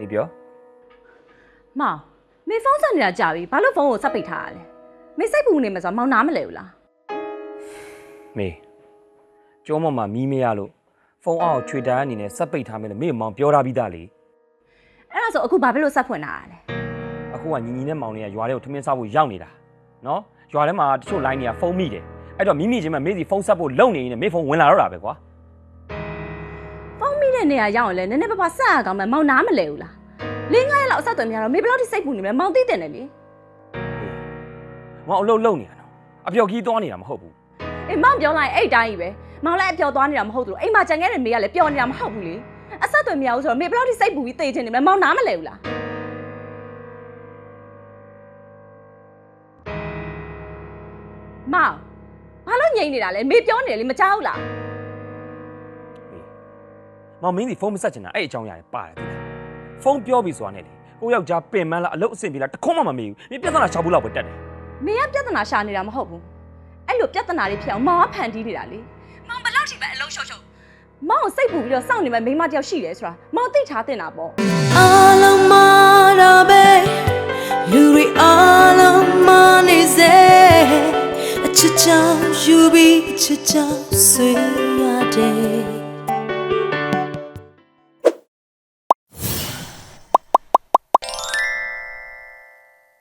你表？妈，没放上你的家里，把那房我啥被他了？没晒不你们说毛拿没留啦？没，叫妈妈咪咪呀路，房奥吹单你呢，啥被他们了？没有忙表达比达哩。那时候我把别路啥破拿了？我话你呢忙呢，原来我他们啥会要你啦，喏，原来嘛就来你啊蜂蜜的，哎，这咪咪前面每次蜂啥不老年呢，没蜂闻来了呗瓜。蜂蜜的你啊要了，你爸啥讲嘛毛拿没留啦？另外老啥对面了，没不老的晒不你们毛地点了哩？我老年了，啊表几多年了嘛好不？哎，毛表来哎单以为，毛来表多年了嘛好多，哎嘛真个人没啊来表年了嘛好不哩？啊啥对面我说没不老的晒不一对称你们毛拿没留啦？妈，ဘာလို့ငြိမ်နေတာလဲမေပြောနေတယ်လေမကြောက်လားမောင်မင်းဒီဖုန်းမဆက်ချင်တာအဲ့အကြောင်းရတယ်ပါတယ်ဒီလားဖုန်းပြောပြီးဆိုတာနဲ့လေကိုယောက်ျားပင်မလားအလုပ်အဆင်ပြေလားတခုံးမှမမေးဘူးမင်းပြဿနာရှာဖို့လောက်ပဲတက်တယ်မေကပြဿနာရှာနေတာမဟုတ်ဘူးအဲ့လိုပြဿနာတွေဖြစ်အောင်မောင်ကဖန်တီးနေတာလေမောင်ဘယ်လောက်ထိပဲအလုံးရှုပ်ရှုပ်မောင်စိတ်ပူပြီးတော့စောင့်နေမဲ့မိန်းမတယောက်ရှိတယ်ဆိုတာမောင်သိထားတင်တာပေါ့အားလုံးမတော့ပဲလူတွေအားလုံးမနေစေအချစ်ချောင်းယူပြီးအချစ်ချောင်းဆွေးရတယ်